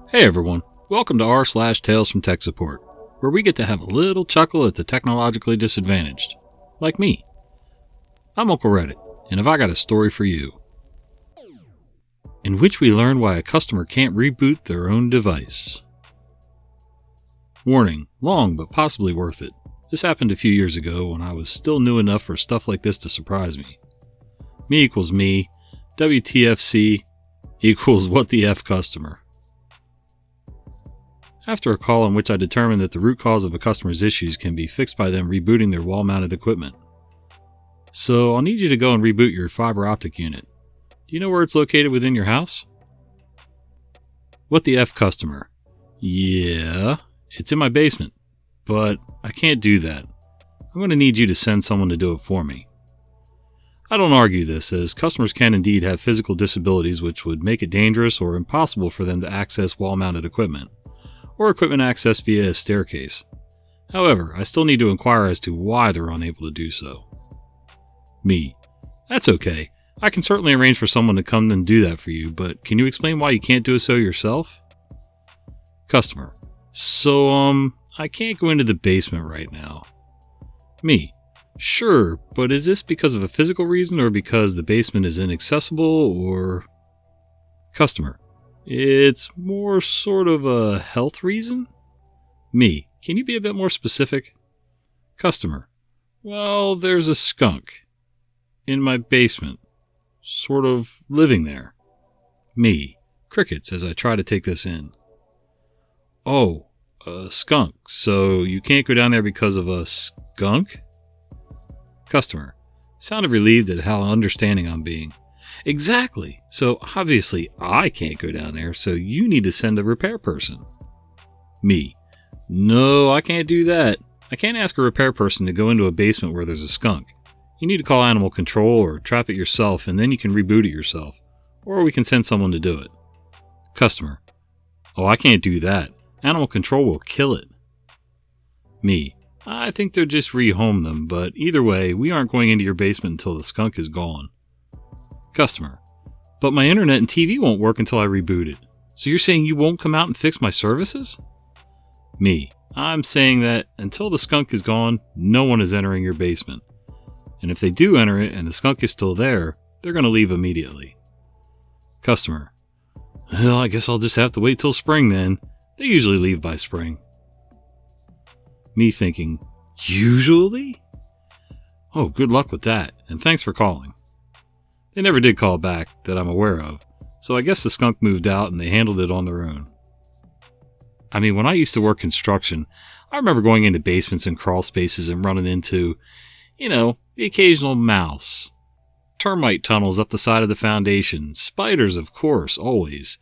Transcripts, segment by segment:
Hey everyone, welcome to r/Tales from Tech Support, where we get to have a little chuckle at the technologically disadvantaged, like me. I'm Uncle Reddit, and have I got a story for you, in which we learn why a customer can't reboot their own device. Warning, long but possibly worth it. This happened a few years ago when I was still new enough for stuff like this to surprise me. Me equals me, WTFC equals what the F customer. After a call in which I determined that the root cause of a customer's issues can be fixed by them rebooting their wall-mounted equipment. So I'll need you to go and reboot your fiber optic unit. Do you know where it's located within your house? What the F customer? Yeah, it's in my basement, but I can't do that. I'm going to need you to send someone to do it for me. I don't argue this, as customers can indeed have physical disabilities which would make it dangerous or impossible for them to access wall-mounted equipment, or equipment access via a staircase. However, I still need to inquire as to why they're unable to do so. Me. That's okay. I can certainly arrange for someone to come and do that for you, but can you explain why you can't do so yourself? Customer. So, I can't go into the basement right now. Me. Sure, but is this because of a physical reason or because the basement is inaccessible or... Customer. It's more sort of a health reason? Me. Can you be a bit more specific? Customer. Well, there's a skunk in my basement, sort of living there. Me. Crickets as I try to take this in. Oh, a skunk. So you can't go down there because of a skunk? Customer. Sounded relieved at how understanding I'm being. Exactly. So obviously I can't go down there, so you need to send a repair person. Me. No, I can't do that. I can't ask a repair person to go into a basement where there's a skunk. You need to call animal control or trap it yourself, and then you can reboot it yourself. Or we can send someone to do it. Customer. Oh, I can't do that. Animal control will kill it. Me. I think they'll just rehome them, but either way, we aren't going into your basement until the skunk is gone. Customer. But my internet and TV won't work until I reboot it. So you're saying you won't come out and fix my services? Me. I'm saying that until the skunk is gone, no one is entering your basement. And if they do enter it and the skunk is still there, they're going to leave immediately. Customer. Well, I guess I'll just have to wait till spring then. They usually leave by spring. Me thinking, usually? Oh, good luck with that, and thanks for calling. They never did call back, that I'm aware of, so I guess the skunk moved out and they handled it on their own. I mean, when I used to work construction, I remember going into basements and crawl spaces and running into, the occasional mouse, termite tunnels up the side of the foundation, spiders, of course, always,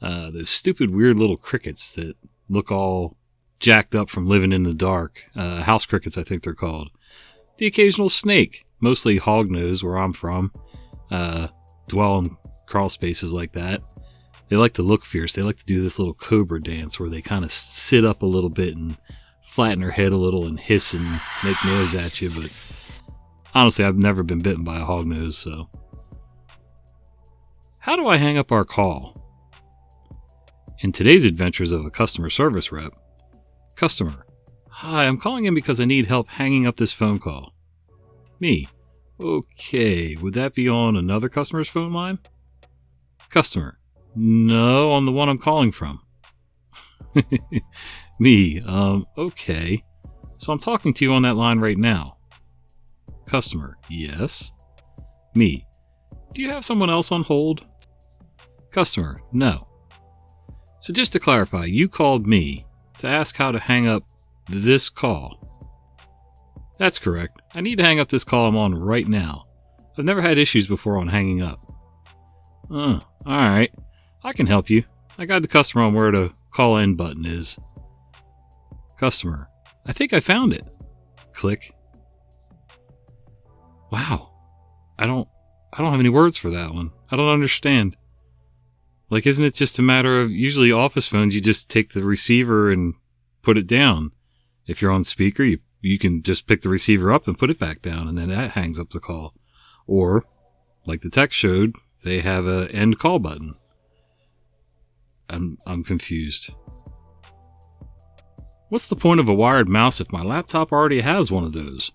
those stupid weird little crickets that look all jacked up from living in the dark, house crickets I think they're called, the occasional snake, mostly hognose where I'm from, dwell in crawl spaces like that. They like to look fierce. They like to do this little cobra dance where they kind of sit up a little bit and flatten their head a little and hiss and make noise at you, but honestly, I've never been bitten by a hognose, so. How do I hang up our call? In today's adventures of a customer service rep, Customer. Hi, I'm calling in because I need help hanging up this phone call. Me. Okay, would that be on another customer's phone line? Customer. No, on the one I'm calling from. Me. Okay. So I'm talking to you on that line right now. Customer. Yes. Me. Do you have someone else on hold? Customer. No. So just to clarify, you called me to ask how to hang up this call. That's correct. I need to hang up this call I'm on right now. I've never had issues before on hanging up. Alright. I can help you. I got the customer on where the call in button is. Customer. I think I found it. Click. Wow. I don't have any words for that one. I don't understand. Like, isn't it just a matter of, usually office phones, you just take the receiver and put it down. If you're on speaker, you can just pick the receiver up and put it back down, and then that hangs up the call. Or, like the text showed, they have a end call button. I'm confused. What's the point of a wired mouse if my laptop already has one of those?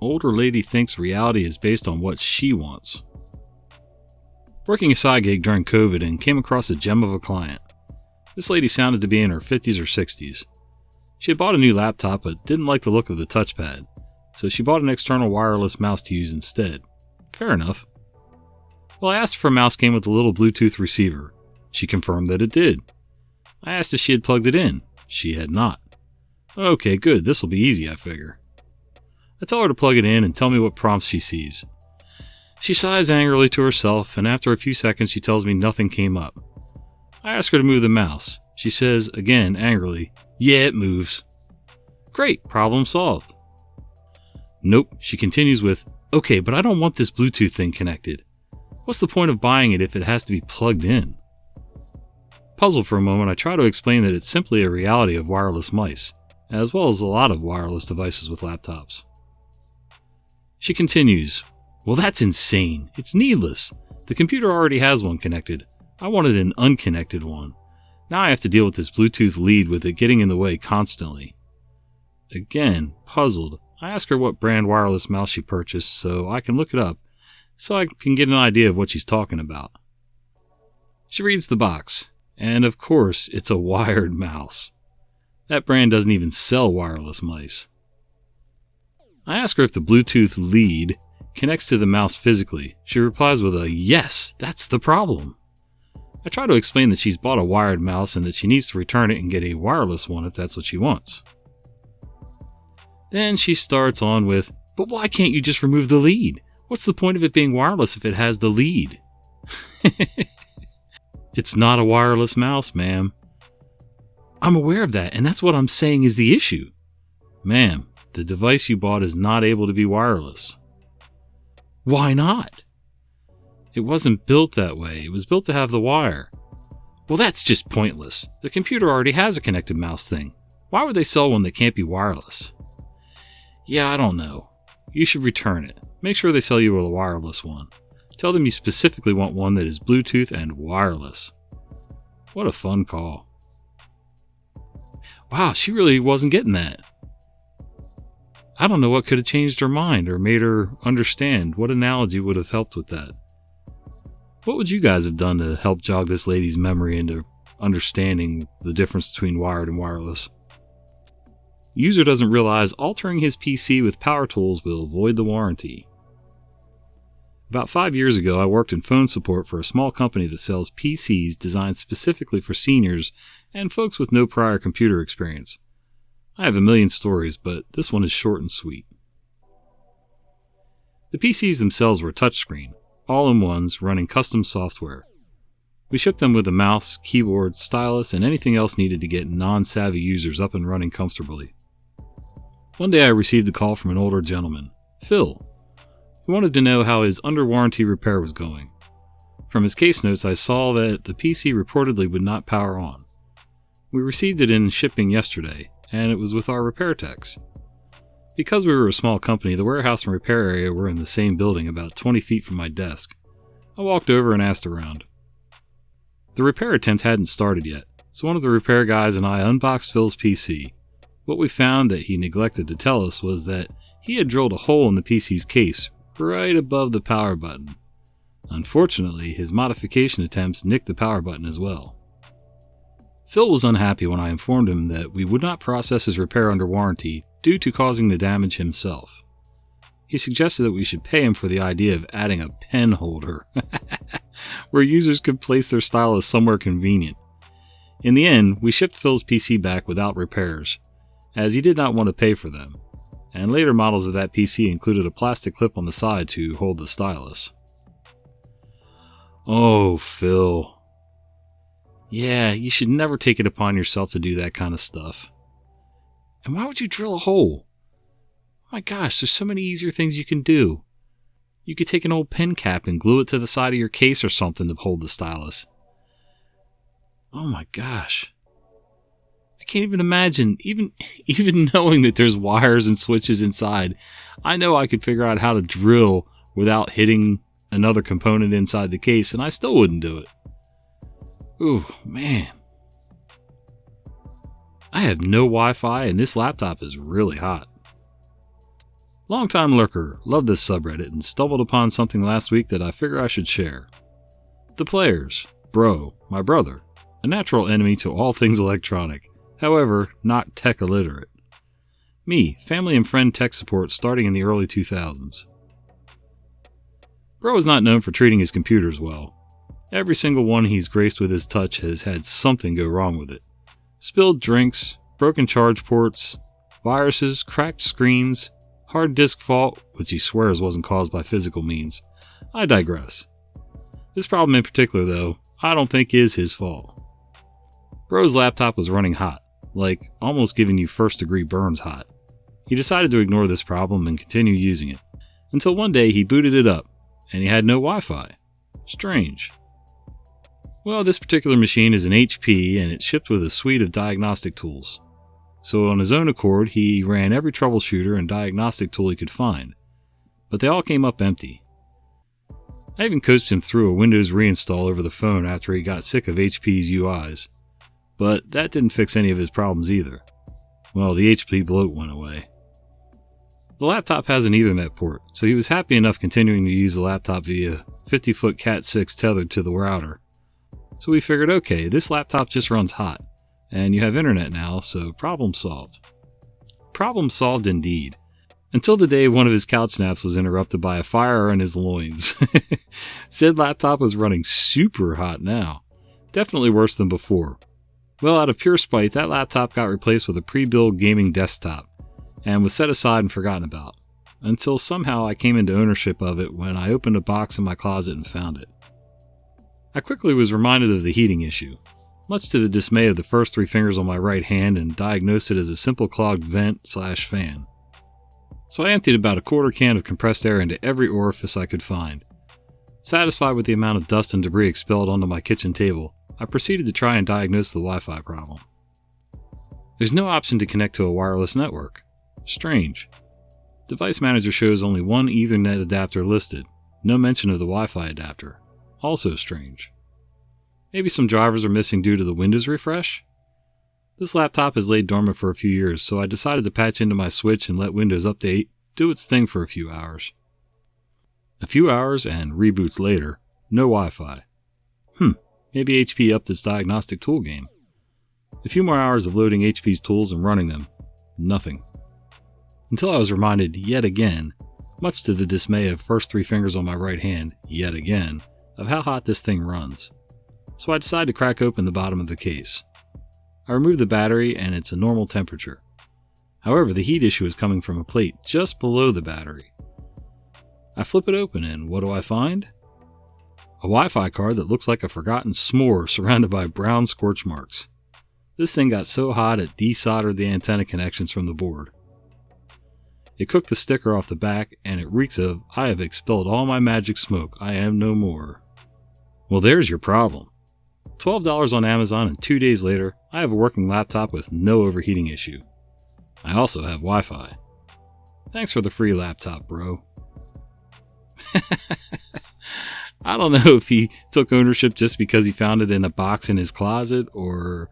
Older lady thinks reality is based on what she wants. Working a side gig during COVID and came across a gem of a client. This lady sounded to be in her 50s or 60s. She had bought a new laptop but didn't like the look of the touchpad, so she bought an external wireless mouse to use instead. Fair enough. Well, I asked if her mouse came with a little Bluetooth receiver. She confirmed that it did. I asked if she had plugged it in. She had not. Okay, good, this'll be easy, I figure. I tell her to plug it in and tell me what prompts she sees. She sighs angrily to herself, and after a few seconds she tells me nothing came up. I ask her to move the mouse. She says, again angrily, "Yeah, it moves." Great, problem solved. Nope, she continues with, "Okay, but I don't want this Bluetooth thing connected. What's the point of buying it if it has to be plugged in?" Puzzled for a moment, I try to explain that it's simply a reality of wireless mice, as well as a lot of wireless devices with laptops. She continues, "Well, that's insane. It's needless. The computer already has one connected. I wanted an unconnected one. Now I have to deal with this Bluetooth lead with it getting in the way constantly." Again, puzzled, I ask her what brand wireless mouse she purchased so I can look it up, so I can get an idea of what she's talking about. She reads the box, and of course it's a wired mouse. That brand doesn't even sell wireless mice. I ask her if the Bluetooth lead connects to the mouse physically. She replies with a "Yes, that's the problem." I try to explain that she's bought a wired mouse and that she needs to return it and get a wireless one if that's what she wants. Then she starts on with, "But why can't you just remove the lead? What's the point of it being wireless if it has the lead?" It's not a wireless mouse, ma'am. I'm aware of that, and that's what I'm saying is the issue. Ma'am, the device you bought is not able to be wireless. Why not? It wasn't built that way. It was built to have the wire. Well, that's just pointless. The computer already has a connected mouse thing. Why would they sell one that can't be wireless? Yeah, I don't know. You should return it. Make sure they sell you a wireless one. Tell them you specifically want one that is Bluetooth and wireless. What a fun call. Wow, she really wasn't getting that. I don't know what could have changed her mind or made her understand. What analogy would have helped with that? What would you guys have done to help jog this lady's memory into understanding the difference between wired and wireless? User doesn't realize altering his PC with power tools will void the warranty. About 5 years ago, I worked in phone support for a small company that sells PCs designed specifically for seniors and folks with no prior computer experience. I have a million stories, but this one is short and sweet. The PCs themselves were touchscreen, all-in-ones running custom software. We shipped them with a mouse, keyboard, stylus, and anything else needed to get non-savvy users up and running comfortably. One day I received a call from an older gentleman, Phil. He wanted to know how his under-warranty repair was going. From his case notes, I saw that the PC reportedly would not power on. We received it in shipping yesterday, and it was with our repair techs. Because we were a small company, the warehouse and repair area were in the same building about 20 feet from my desk. I walked over and asked around. The repair attempt hadn't started yet, so one of the repair guys and I unboxed Phil's PC. What we found that he neglected to tell us was that he had drilled a hole in the PC's case right above the power button. Unfortunately, his modification attempts nicked the power button as well. Phil was unhappy when I informed him that we would not process his repair under warranty due to causing the damage himself. He suggested that we should pay him for the idea of adding a pen holder, where users could place their stylus somewhere convenient. In the end, we shipped Phil's PC back without repairs, as he did not want to pay for them, and later models of that PC included a plastic clip on the side to hold the stylus. Oh, Phil. Yeah, you should never take it upon yourself to do that kind of stuff. And why would you drill a hole? Oh my gosh, there's so many easier things you can do. You could take an old pen cap and glue it to the side of your case or something to hold the stylus. Oh my gosh. I can't even imagine, even knowing that there's wires and switches inside, I know I could figure out how to drill without hitting another component inside the case, and I still wouldn't do it. Ooh, man. I have no Wi-Fi and this laptop is really hot. Longtime lurker, loved this subreddit and stumbled upon something last week that I figure I should share. The players, bro, my brother, a natural enemy to all things electronic, however, not tech illiterate. Me, family and friend tech support starting in the early 2000s. Bro is not known for treating his computers well. Every single one he's graced with his touch has had something go wrong with it. Spilled drinks, broken charge ports, viruses, cracked screens, hard disk fault, which he swears wasn't caused by physical means. I digress. This problem in particular, though, I don't think is his fault. Bro's laptop was running hot, like almost giving you first-degree burns hot. He decided to ignore this problem and continue using it, until one day he booted it up, and he had no Wi-Fi. Strange. Well, this particular machine is an HP, and it's shipped with a suite of diagnostic tools. So on his own accord, he ran every troubleshooter and diagnostic tool he could find, but they all came up empty. I even coached him through a Windows reinstall over the phone after he got sick of HP's UIs, but that didn't fix any of his problems either. Well, the HP bloat went away. The laptop has an Ethernet port, so he was happy enough continuing to use the laptop via 50-foot Cat6 tethered to the router. So we figured, okay, this laptop just runs hot, and you have internet now, so problem solved. Problem solved indeed. Until the day one of his couch naps was interrupted by a fire in his loins. Said laptop was running super hot now. Definitely worse than before. Well, out of pure spite, that laptop got replaced with a pre-built gaming desktop, and was set aside and forgotten about, until somehow I came into ownership of it when I opened a box in my closet and found it. I quickly was reminded of the heating issue, much to the dismay of the first 3 fingers on my right hand, and diagnosed it as a simple clogged vent/fan. So I emptied about a quarter can of compressed air into every orifice I could find. Satisfied with the amount of dust and debris expelled onto my kitchen table, I proceeded to try and diagnose the Wi-Fi problem. There's no option to connect to a wireless network. Strange. Device Manager shows only one Ethernet adapter listed, no mention of the Wi-Fi adapter. Also strange. Maybe some drivers are missing due to the Windows refresh? This laptop has laid dormant for a few years, so I decided to patch into my switch and let Windows Update do its thing for a few hours. A few hours and reboots later, no Wi-Fi. Maybe HP upped its diagnostic tool game. A few more hours of loading HP's tools and running them. Nothing. Until I was reminded yet again, much to the dismay of first 3 fingers on my right hand, yet again, of how hot this thing runs. So I decided to crack open the bottom of the case. I removed the battery and it's a normal temperature. However, the heat issue is coming from a plate just below the battery. I flip it open and what do I find? A Wi-Fi card that looks like a forgotten s'more surrounded by brown scorch marks. This thing got so hot it desoldered the antenna connections from the board. It cooked the sticker off the back and it reeks of, I have expelled all my magic smoke, I am no more. Well, there's your problem. $12 on Amazon and 2 days later, I have a working laptop with no overheating issue. I also have Wi-Fi. Thanks for the free laptop, bro. I don't know if he took ownership just because he found it in a box in his closet, or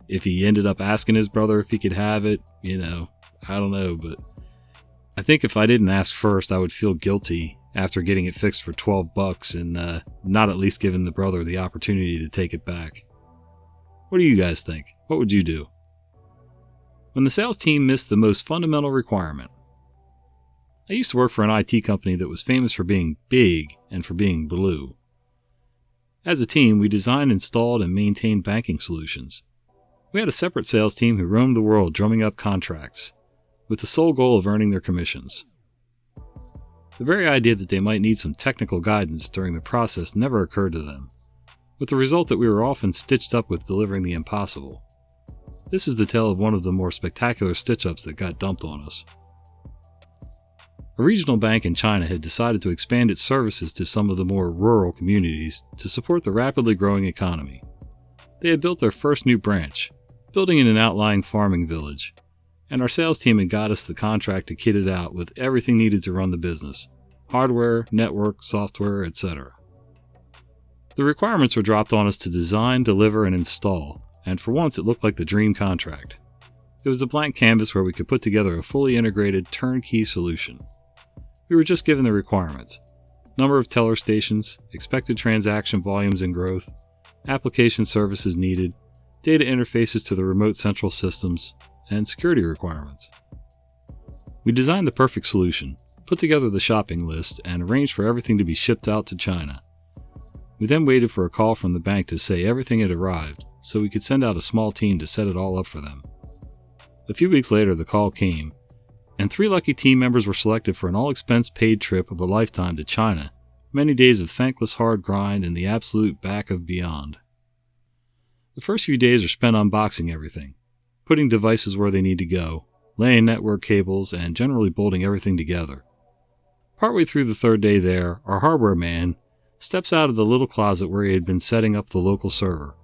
if he ended up asking his brother if he could have it. I don't know, but I think if I didn't ask first, I would feel guilty after getting it fixed for $12 and not at least giving the brother the opportunity to take it back. What do you guys think? What would you do? When the sales team missed the most fundamental requirement. I used to work for an IT company that was famous for being big and for being blue. As a team, we designed, installed, and maintained banking solutions. We had a separate sales team who roamed the world drumming up contracts, with the sole goal of earning their commissions. The very idea that they might need some technical guidance during the process never occurred to them, with the result that we were often stitched up with delivering the impossible. This is the tale of one of the more spectacular stitch-ups that got dumped on us. A regional bank in China had decided to expand its services to some of the more rural communities to support the rapidly growing economy. They had built their first new branch, building in an outlying farming village, and our sales team had got us the contract to kit it out with everything needed to run the business: hardware, network, software, etc. The requirements were dropped on us to design, deliver, and install, and for once it looked like the dream contract. It was a blank canvas where we could put together a fully integrated turnkey solution. We were just given the requirements: number of teller stations, expected transaction volumes and growth, application services needed, data interfaces to the remote central systems, and security requirements. We designed the perfect solution, put together the shopping list, and arranged for everything to be shipped out to China. We then waited for a call from the bank to say everything had arrived, so we could send out a small team to set it all up for them. A few weeks later, the call came, and 3 lucky team members were selected for an all-expense-paid trip of a lifetime to China, many days of thankless hard grind and the absolute back of beyond. The first few days are spent unboxing everything, putting devices where they need to go, laying network cables, and generally bolting everything together. Partway through the 3rd day there, our hardware man steps out of the little closet where he had been setting up the local server,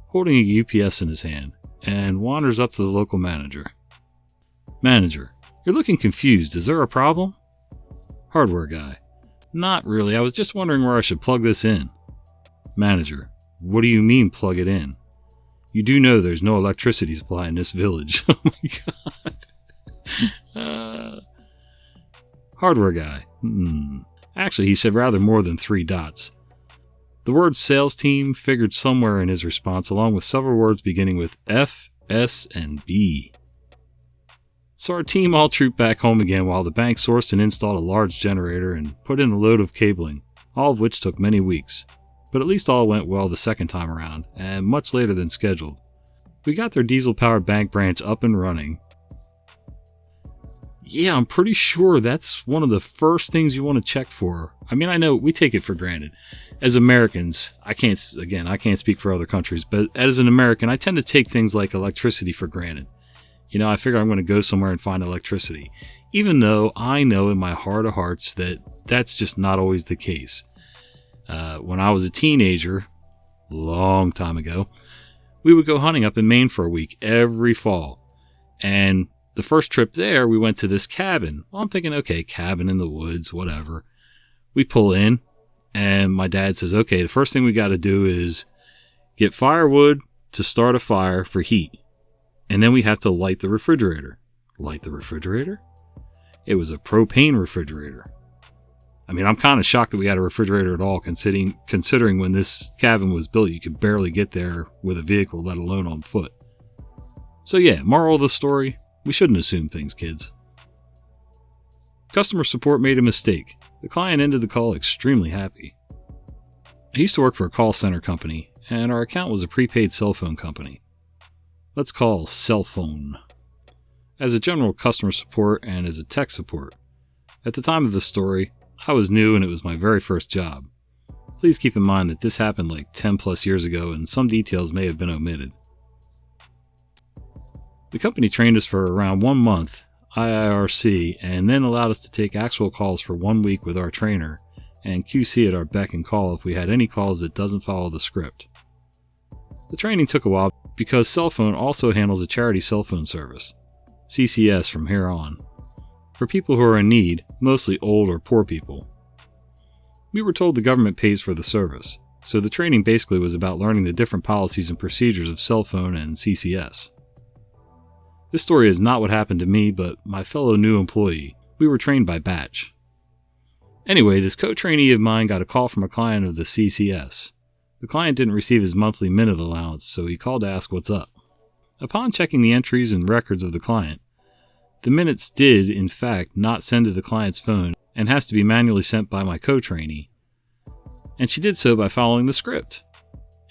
holding a UPS in his hand, and wanders up to the local manager. Manager, you're looking confused. Is there a problem? Hardware guy, not really. I was just wondering where I should plug this in. Manager, what do you mean plug it in? You do know there's no electricity supply in this village. Oh my god. Hardware guy. Actually, he said rather more than 3 dots. The word sales team figured somewhere in his response, along with several words beginning with F, S, and B. So our team all trooped back home again while the bank sourced and installed a large generator and put in a load of cabling, all of which took many weeks. But at least all went well the second time around, and much later than scheduled. We got their diesel-powered bank branch up and running. Yeah, I'm pretty sure that's one of the first things you want to check for. I mean, I know we take it for granted. As Americans, I can't speak for other countries, but as an American, I tend to take things like electricity for granted. You know, I figure I'm going to go somewhere and find electricity, even though I know in my heart of hearts that that's just not always the case. When I was a teenager, long time ago, we would go hunting up in Maine for a week every fall. And the first trip there, we went to this cabin. Well, I'm thinking, okay, cabin in the woods, whatever. We pull in, and my dad says, okay, the first thing we got to do is get firewood to start a fire for heat. And then we have to light the refrigerator. Light the refrigerator? It was a propane refrigerator. I mean, I'm kind of shocked that we had a refrigerator at all, considering when this cabin was built, you could barely get there with a vehicle, let alone on foot. So yeah, moral of the story, we shouldn't assume things, kids. Customer support made a mistake. The client ended the call extremely happy. I used to work for a call center company, and our account was a prepaid cell phone company. Let's call cell phone. As a general customer support and as a tech support. At the time of the story, I was new and it was my very first job. Please keep in mind that this happened like 10 plus years ago and some details may have been omitted. The company trained us for around 1 month, IIRC, and then allowed us to take actual calls for 1 week with our trainer and QC at our beck and call if we had any calls that doesn't follow the script. The training took a while because cell phone also handles a charity cell phone service, CCS from here on, for people who are in need, mostly old or poor people. We were told the government pays for the service, so the training basically was about learning the different policies and procedures of cell phone and CCS. This story is not what happened to me, but my fellow new employee. We were trained by batch. Anyway, this co-trainee of mine got a call from a client of the CCS. The client didn't receive his monthly minute allowance, so he called to ask what's up. Upon checking the entries and records of the client, the minutes did, in fact, not send to the client's phone and has to be manually sent by my co-trainee. And she did so by following the script.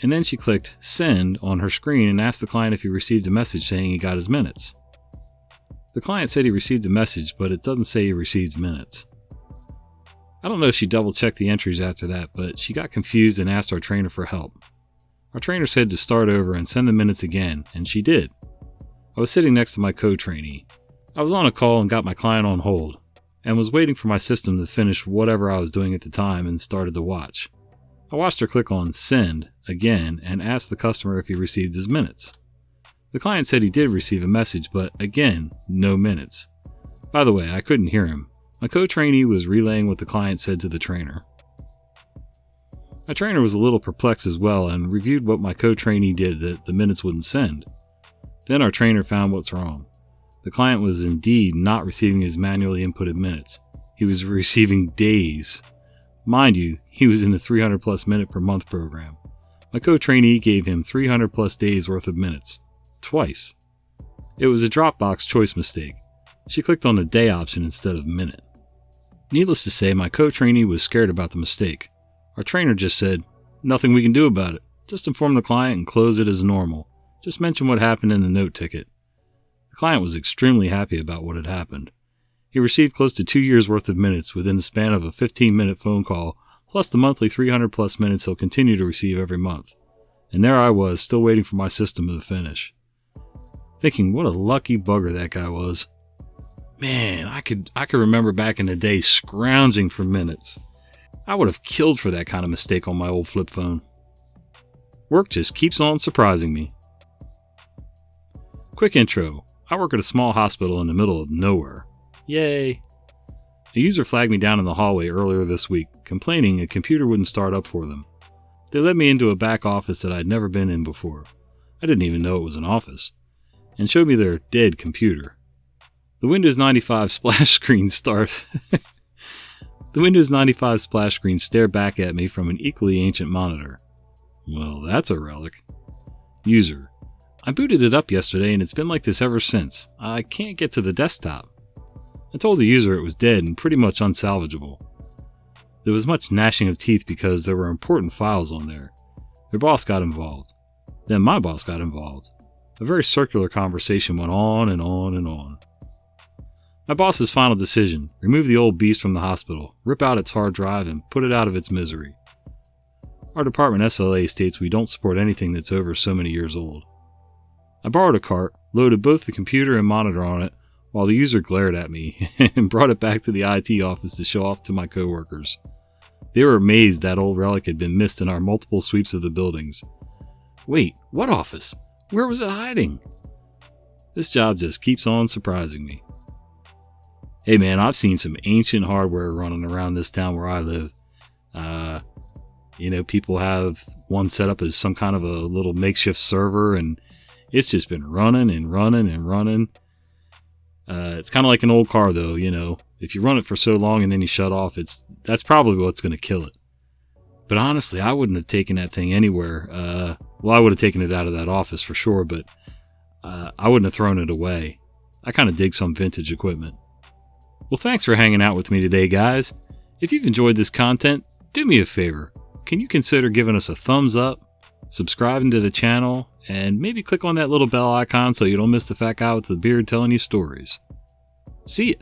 And then she clicked send on her screen and asked the client if he received a message saying he got his minutes. The client said he received a message, but it doesn't say he received minutes. I don't know if she double-checked the entries after that, but she got confused and asked our trainer for help. Our trainer said to start over and send the minutes again, and she did. I was sitting next to my co-trainee. I was on a call and got my client on hold, and was waiting for my system to finish whatever I was doing at the time and started to watch. I watched her click on send again and asked the customer if he received his minutes. The client said he did receive a message, but again, no minutes. By the way, I couldn't hear him. My co-trainee was relaying what the client said to the trainer. My trainer was a little perplexed as well and reviewed what my co-trainee did that the minutes wouldn't send. Then our trainer found what's wrong. The client was indeed not receiving his manually inputted minutes. He was receiving days. Mind you, he was in the 300 plus minute per month program. My co-trainee gave him 300 plus days worth of minutes. Twice. It was a Dropbox choice mistake. She clicked on the day option instead of minute. Needless to say, my co-trainee was scared about the mistake. Our trainer just said, "Nothing we can do about it. Just inform the client and close it as normal. Just mention what happened in the note ticket." The client was extremely happy about what had happened. He received close to 2 years worth of minutes within the span of a 15-minute phone call, plus the monthly 300 plus minutes he'll continue to receive every month. And there I was, still waiting for my system to finish. Thinking what a lucky bugger that guy was. Man, I could remember back in the day scrounging for minutes. I would have killed for that kind of mistake on my old flip phone. Work just keeps on surprising me. Quick intro. I work at a small hospital in the middle of nowhere. Yay! A user flagged me down in the hallway earlier this week, complaining a computer wouldn't start up for them. They led me into a back office that I'd never been in before. I didn't even know it was an office. And showed me their dead computer. The Windows 95 splash screen The Windows 95 splash screen stared back at me from an equally ancient monitor. Well, that's a relic. User. I booted it up yesterday and it's been like this ever since. I can't get to the desktop. I told the user it was dead and pretty much unsalvageable. There was much gnashing of teeth because there were important files on there. Their boss got involved. Then my boss got involved. A very circular conversation went on and on and on. My boss's final decision: remove the old beast from the hospital, rip out its hard drive, and put it out of its misery. Our department SLA states we don't support anything that's over so many years old. I borrowed a cart, loaded both the computer and monitor on it, while the user glared at me, and brought it back to the IT office to show off to my coworkers. They were amazed that old relic had been missed in our multiple sweeps of the buildings. Wait, what office? Where was it hiding? This job just keeps on surprising me. Hey man, I've seen some ancient hardware running around this town where I live. People have one set up as some kind of a little makeshift server, and it's just been running and running and running. It's kind of like an old car though, if you run it for so long and then you shut off, that's probably what's going to kill it. But honestly, I wouldn't have taken that thing anywhere. I would have taken it out of that office for sure, but I wouldn't have thrown it away. I kind of dig some vintage equipment. Well, thanks for hanging out with me today, guys. If you've enjoyed this content, do me a favor. Can you consider giving us a thumbs up, subscribing to the channel, and maybe click on that little bell icon so you don't miss the fat guy with the beard telling you stories. See ya!